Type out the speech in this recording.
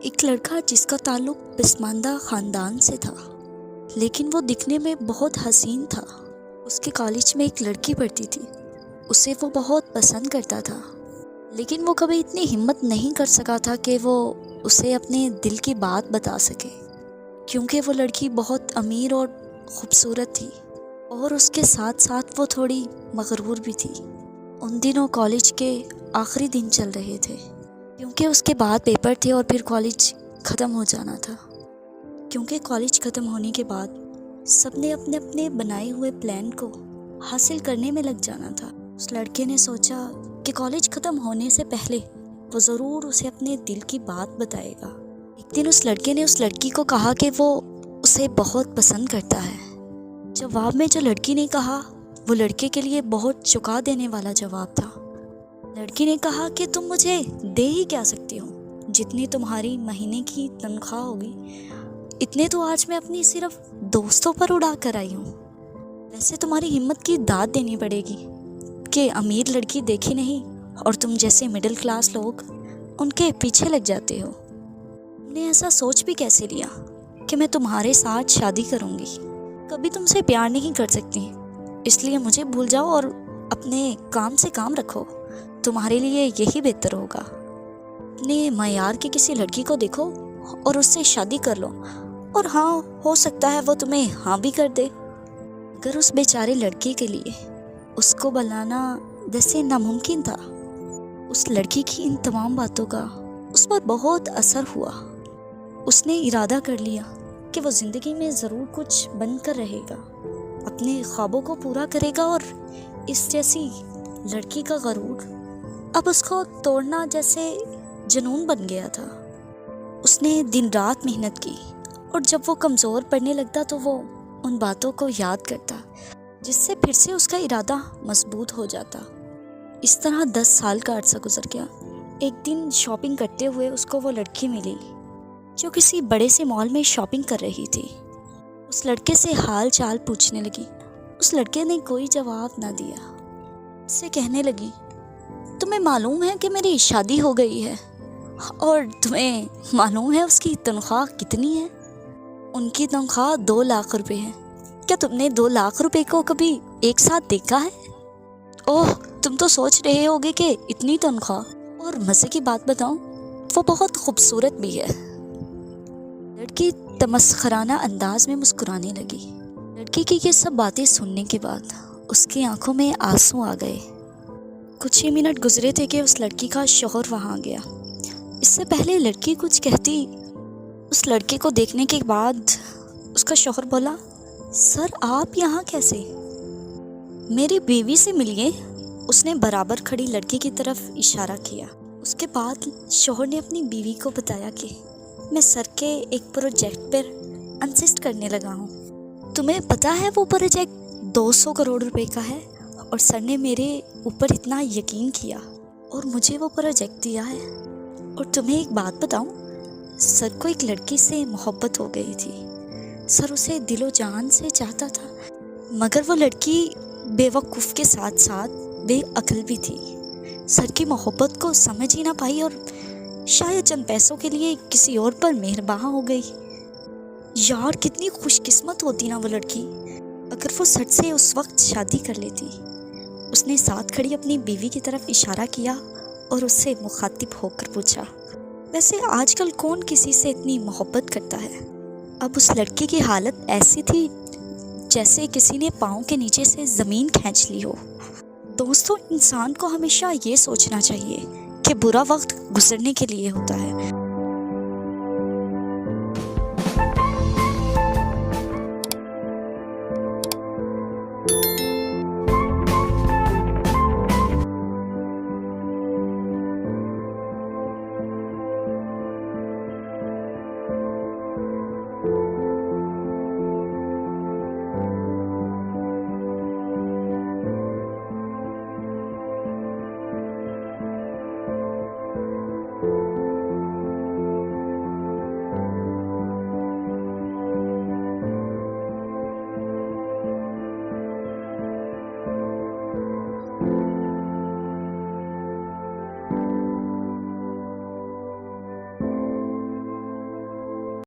ایک لڑکا جس کا تعلق پسماندہ خاندان سے تھا، لیکن وہ دکھنے میں بہت حسین تھا۔ اس کے کالج میں ایک لڑکی پڑھتی تھی، اسے وہ بہت پسند کرتا تھا، لیکن وہ کبھی اتنی ہمت نہیں کر سکا تھا کہ وہ اسے اپنے دل کی بات بتا سکے، کیونکہ وہ لڑکی بہت امیر اور خوبصورت تھی، اور اس کے ساتھ ساتھ وہ تھوڑی مغرور بھی تھی۔ ان دنوں کالج کے آخری دن چل رہے تھے، کیونکہ اس کے بعد پیپر تھے اور پھر کالج ختم ہو جانا تھا۔ کیونکہ کالج ختم ہونے کے بعد سب نے اپنے اپنے بنائے ہوئے پلان کو حاصل کرنے میں لگ جانا تھا۔ اس لڑکے نے سوچا کہ کالج ختم ہونے سے پہلے وہ ضرور اسے اپنے دل کی بات بتائے گا۔ ایک دن اس لڑکے نے اس لڑکی کو کہا کہ وہ اسے بہت پسند کرتا ہے۔ جواب میں جو لڑکی نے کہا وہ لڑکے کے لیے بہت چکا دینے والا جواب تھا۔ لڑکی نے کہا کہ تم مجھے دے ہی کیا سکتی ہو، جتنی تمہاری مہینے کی تنخواہ ہوگی اتنے تو آج میں اپنی صرف دوستوں پر اڑا کر آئی ہوں۔ ویسے تمہاری ہمت کی داد دینی پڑے گی کہ امیر لڑکی دیکھی نہیں اور تم جیسے مڈل کلاس لوگ ان کے پیچھے لگ جاتے ہو۔ تم نے ایسا سوچ بھی کیسے لیا کہ میں تمہارے ساتھ شادی کروں گی؟ کبھی تم سے پیار نہیں کر سکتی، اس لیے مجھے بھول جاؤ اور اپنے کام سے کام رکھو، تمہارے لیے یہی بہتر ہوگا۔ اپنے معیار کی کسی لڑکی کو دیکھو اور اس سے شادی کر لو، اور ہاں ہو سکتا ہے وہ تمہیں ہاں بھی کر دے۔ اگر اس بیچارے لڑکے کے لیے اس کو بلانا ویسے ناممکن تھا، اس لڑکی کی ان تمام باتوں کا اس پر بہت اثر ہوا۔ اس نے ارادہ کر لیا کہ وہ زندگی میں ضرور کچھ بن کر رہے گا، اپنے خوابوں کو پورا کرے گا، اور اس جیسی لڑکی کا غرور اب اس کو توڑنا جیسے جنون بن گیا تھا۔ اس نے دن رات محنت کی، اور جب وہ کمزور پڑنے لگتا تو وہ ان باتوں کو یاد کرتا، جس سے پھر سے اس کا ارادہ مضبوط ہو جاتا۔ اس طرح 10 سال کا عرصہ گزر گیا۔ ایک دن شاپنگ کرتے ہوئے اس کو وہ لڑکی ملی جو کسی بڑے سے مال میں شاپنگ کر رہی تھی۔ اس لڑکے سے حال چال پوچھنے لگی۔ اس لڑکے نے کوئی جواب نہ دیا۔ اس سے کہنے لگی، تمہیں معلوم ہے کہ میری شادی ہو گئی ہے، اور تمہیں معلوم ہے اس کی تنخواہ کتنی ہے؟ ان کی تنخواہ 2 لاکھ روپے ہے۔ کیا تم نے 2 لاکھ روپے کو کبھی ایک ساتھ دیکھا ہے؟ اوہ، تم تو سوچ رہے ہوگے کہ اتنی تنخواہ، اور مزے کی بات بتاؤں، وہ بہت خوبصورت بھی ہے۔ لڑکی تمسخرانہ انداز میں مسکرانے لگی۔ لڑکی کی یہ سب باتیں سننے کے بعد اس کی آنکھوں میں آنسو آ گئے۔ کچھ ہی منٹ گزرے تھے کہ اس لڑکی کا شوہر وہاں گیا۔ اس سے پہلے لڑکی کچھ کہتی، اس لڑکے کو دیکھنے کے بعد اس کا شوہر بولا، سر آپ یہاں کیسے؟ میری بیوی سے ملیے۔ اس نے برابر کھڑی لڑکی کی طرف اشارہ کیا۔ اس کے بعد شوہر نے اپنی بیوی کو بتایا کہ میں سر کے ایک پروجیکٹ پر انسسٹ کرنے لگا ہوں۔ تمہیں پتہ ہے وہ پروجیکٹ 200 کروڑ روپے کا ہے، اور سر نے میرے اوپر اتنا یقین کیا اور مجھے وہ پروجیکٹ دیا ہے۔ اور تمہیں ایک بات بتاؤں، سر کو ایک لڑکی سے محبت ہو گئی تھی۔ سر اسے دل و جان سے چاہتا تھا، مگر وہ لڑکی بے وقوف کے ساتھ ساتھ بے عقل بھی تھی۔ سر کی محبت کو سمجھ ہی نہ پائی، اور شاید چند پیسوں کے لیے کسی اور پر مہرباں ہو گئی۔ یار کتنی خوش قسمت ہوتی نا وہ لڑکی، اگر وہ سر سے اس وقت شادی کر لیتی۔ اس نے ساتھ کھڑی اپنی بیوی کی طرف اشارہ کیا اور اس سے مخاطب ہو کر پوچھا، ویسے آج کل کون کسی سے اتنی محبت کرتا ہے؟ اب اس لڑکی کی حالت ایسی تھی جیسے کسی نے پاؤں کے نیچے سے زمین کھینچ لی ہو۔ دوستو، انسان کو ہمیشہ یہ سوچنا چاہیے کہ برا وقت گزرنے کے لیے ہوتا ہے،